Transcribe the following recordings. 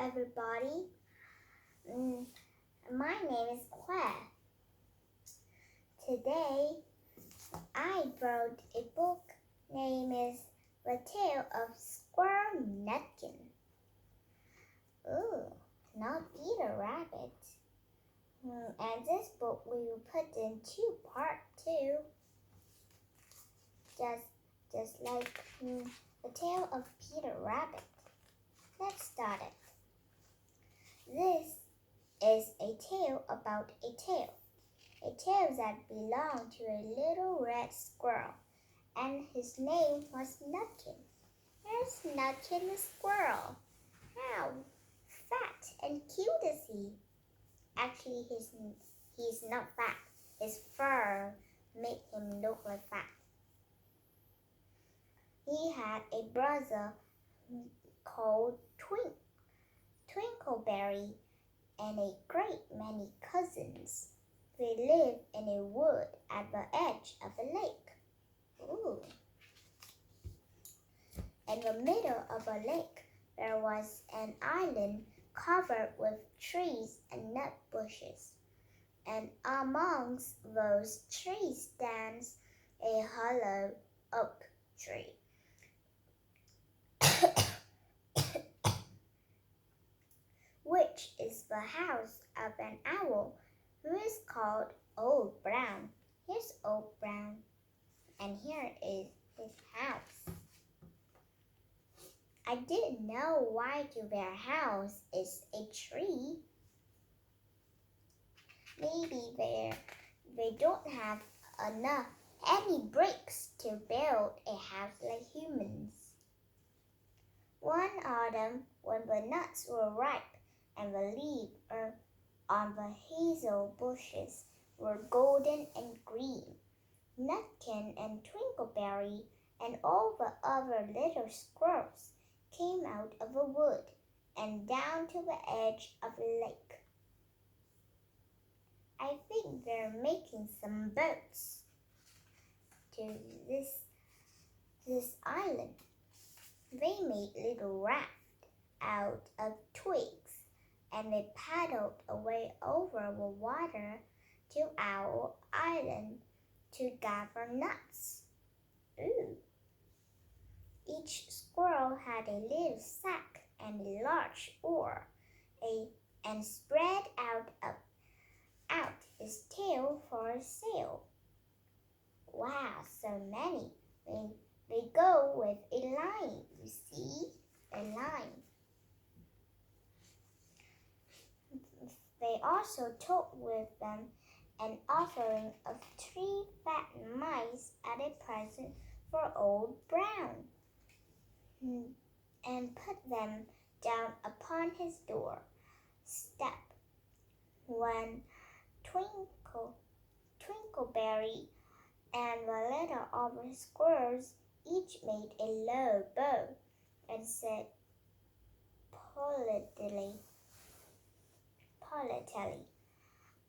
everybody. My name is Claire. Today, I wrote a book named The Tale of Squirrel Nutkin. Ooh, not Peter Rabbit. And this book we will put in two parts too. Just like The Tale of Peter Rabbit. Let's start it. This is a tale about a tale that belonged to a little red squirrel, and his name was Nutkin. Here's Nutkin the squirrel. How fat and cute is he? Actually, he's not fat. His fur made him look like fat. He had a brother called Twinkleberry and a great many cousins. They lived in a wood at the edge of a lake. Ooh. In the middle of a lake, there was an island covered with trees and nut bushes. And amongst those trees stands a hollow oak tree. Which is the house of an owl who is called Old Brown. Here's Old Brown, and here is his house. I didn't know why their house is a tree. Maybe they don't have any bricks to build a house like humans. One autumn, when the nuts were ripe and the leaves on the hazel bushes were golden and green, Nutkin and Twinkleberry and all the other little squirrels came out of the wood and down to the edge of the lake. I think they're making some boats to this island. They made little rafts out of twigs, and they paddled away over the water to our island to gather nuts. Ooh. Each squirrel had a little sack and a large oar, and spread out his tail for a sail. Wow, so many. They go with a line, you see? A line. They also took with them an offering of 3 fat mice as a present for Old Brown, and put them down upon his door step. When Twinkleberry and the little other squirrels each made a low bow and said politely,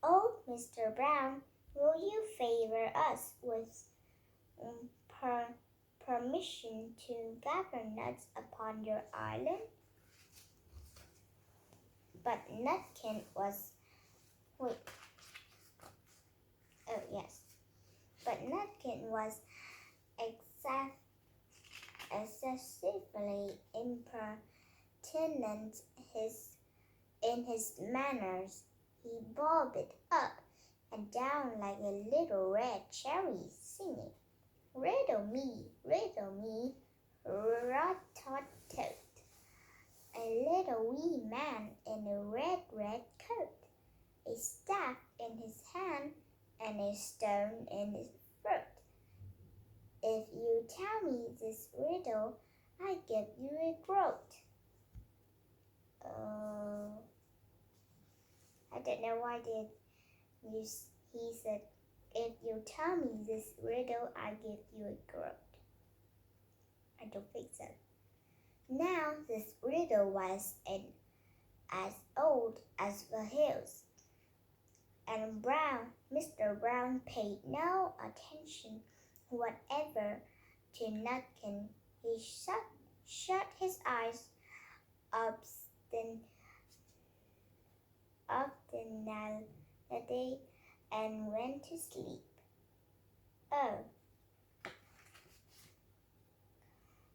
"Oh, Mr. Brown, will you favor us with permission to gather nuts upon your island?" But Nutkin was excessively impertinent in his manners. He bobbed up and down like a little red cherry, singing, riddle me, rat-tot-tot, a little wee man in a red coat, a staff in his hand and a stone in his throat. If you tell me this riddle, I give you a groat. I don't know why he said, if you tell me this riddle, I give you a groat. I don't think so. Now this riddle was as old as the hills, and Mr. Brown paid no attention whatever to Nutkin. He shut his eyes the day and went to sleep. Oh,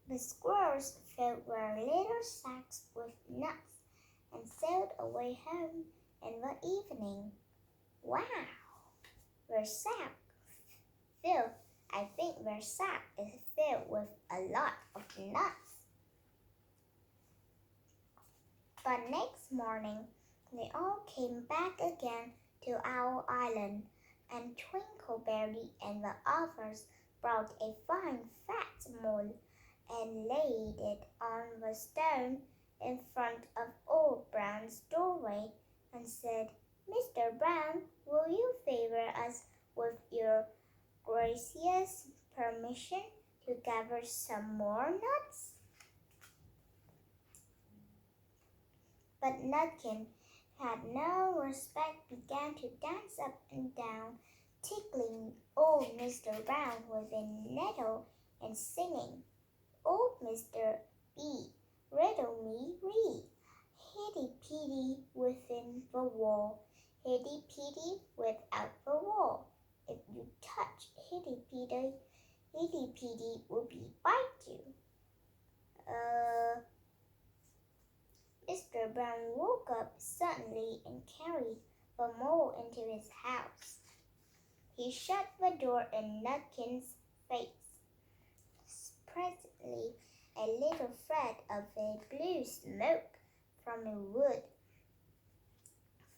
the squirrels filled their little sacks with nuts and sailed away home in the evening. Wow, their sack filled. I think their sack is filled with a lot of nuts. But next morning, they all came back again to our island, and Twinkleberry and the others brought a fine fat mole and laid it on the stone in front of Old Brown's doorway and said, "Mr. Brown, will you favor us with your gracious permission to gather some more nuts?" But Nutkin had no respect, began to dance up and down, tickling old Mr. Brown with a nettle and singing, "Old Mr. B, riddle me ree, hitty-pitty within the wall, hitty-pitty without the wall. If you touch hitty-pitty, hitty-pitty will bite you." Mr. Brown woke up suddenly and carried the mole into his house. He shut the door in Nutkin's face. Presently, a little thread of a blue smoke from a wood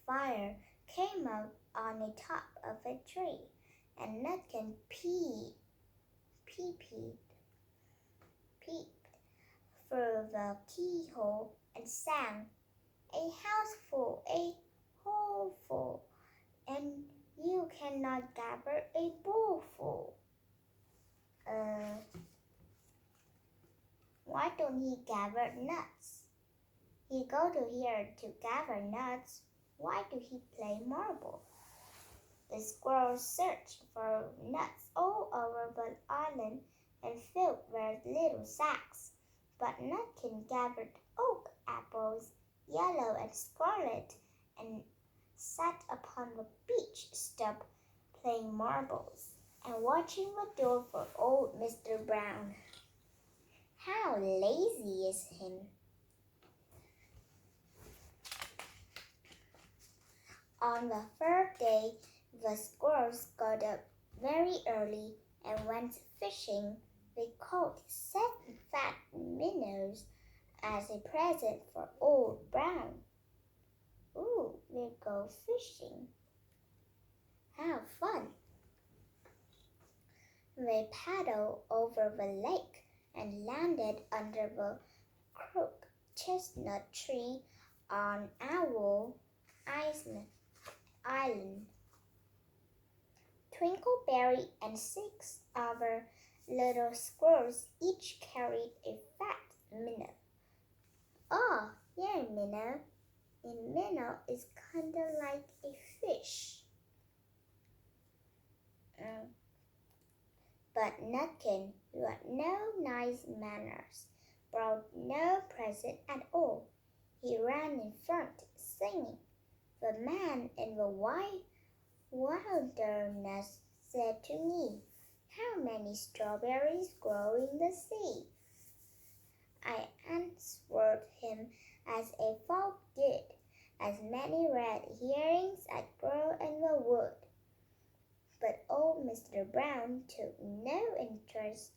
fire came out on the top of a tree, and Nutkin peeped through the keyhole and sang, "A house full, a hole full, and you cannot gather a bowl full." Why don't he gather nuts? He go to here to gather nuts. Why do he play marble? The squirrels searched for nuts all over the island and filled their little sacks, but Nutkin gathered oak apples, yellow and scarlet, and sat upon the beech stump playing marbles and watching the door for old Mr. Brown. How lazy is him! On the third day, the squirrels got up very early and went fishing. They caught 7 fat minnows as a present for Old Brown. Ooh, they go fishing. How fun! They paddled over the lake and landed under the crook chestnut tree on Owl Island. Twinkleberry and 6 other little squirrels each carried a fat minnow. "Oh, yeah, minnow. A minnow is kinda like a fish." But Nutkin, who had no nice manners, brought no present at all. He ran in front, singing. "The man in the wilderness said to me, 'How many strawberries grow in the sea?' I answered him as a folk did, 'As many red herrings as grow in the wood.' But old Mr. Brown took no interest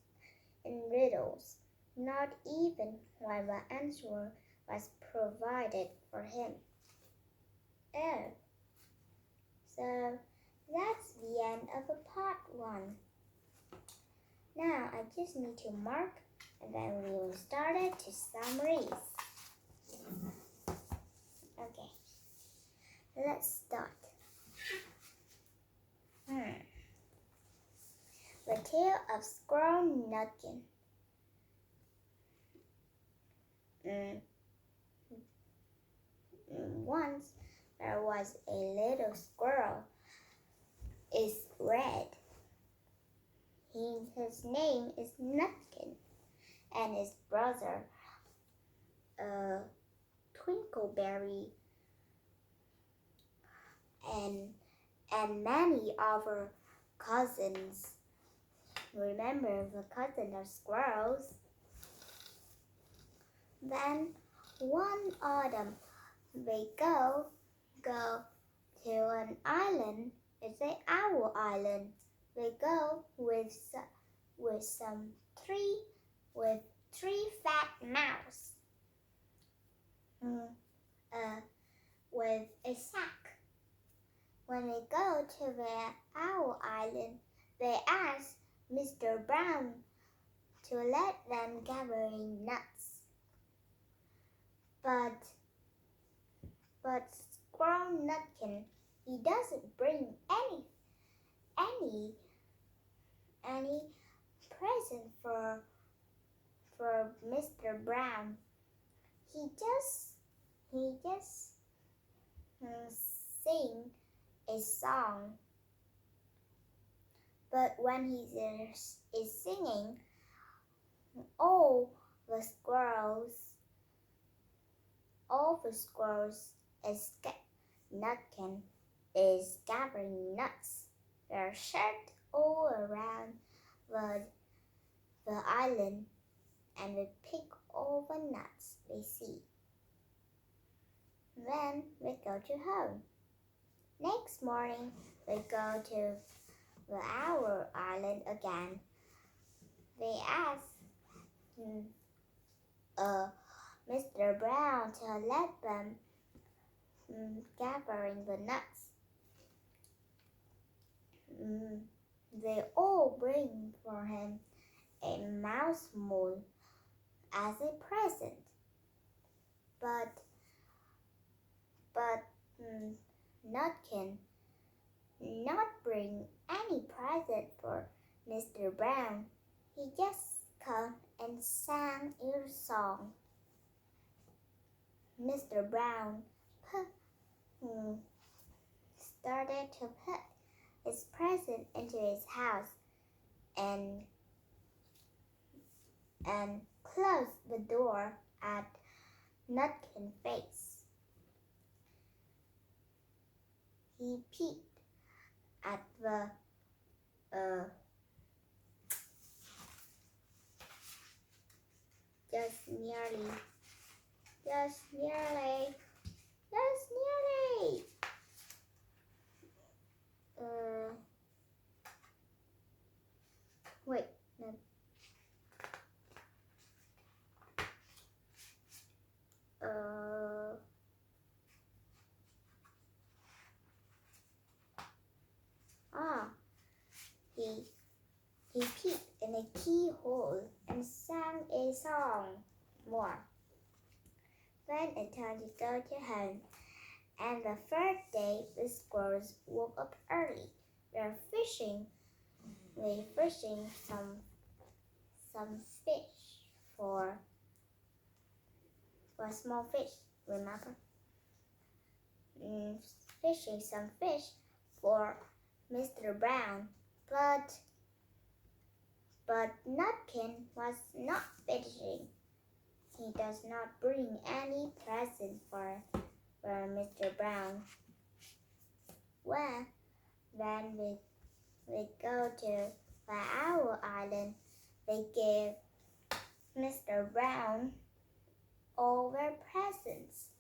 in riddles, not even when the answer was provided for him. Oh, so that's the end of the part 1. Now I just need to mark, and then we will start it to summaries. Okay, let's start. The Tale of Squirrel Nutkin. Once there was a little squirrel. Is red. His name is Nutkin, and his brother, Twinkleberry, and and many other cousins. Remember the cousin of squirrels? Then one autumn they go to an island. It's an owl island. They go with three fat mouse. With a sack. When they go to the owl island, they ask Mr. Brown to let them gather nuts. But Squirrel Nutkin, he doesn't bring any present for Mr. Brown. He just sing a song. But when he is singing, all the squirrels escape. Nutkin is gathering nuts. They're shed all around the island, and they pick all the nuts they see. Then they go to home. Next morning, they go to the owl island again. They ask Mr. Brown to let them gathering the nuts. They all bring for him a mouse mold as a present. But Nutkin not bring any present for Mr. Brown. He just come and sang a song. Mr. Brown started to put his present into his house and closed the door at Nutkin's face. He peeked at the just nearly. Wait, no. He peeked in a keyhole and sang a song more. Then it turned to go to home, and the third day the squirrels woke up early. They're fishing some fish for small fish, remember? Fishing some fish for Mr. Brown, but Nutkin was not fishing. He does not bring any present for Mr. Brown. Well, then we go to the Owl Island. They give Mr. Brown all their presents.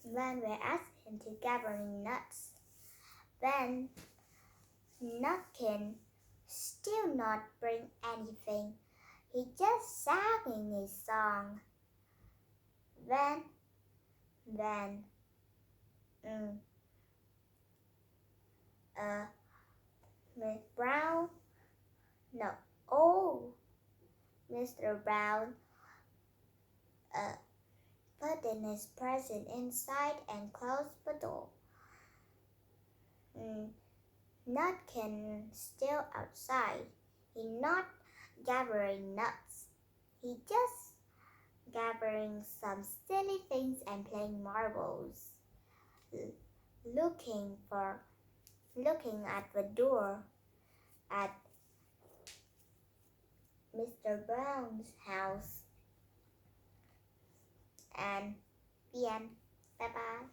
Then we ask him to gather nuts. Then Nutkin still not bring anything. He just sang a song. Then Mr. Brown put in his present inside and closed the door. Nutkin still outside. He not gathering nuts. He just gathering some silly things and playing marbles. Looking at the door at Mr. Brown's house. And the end. Bye-bye.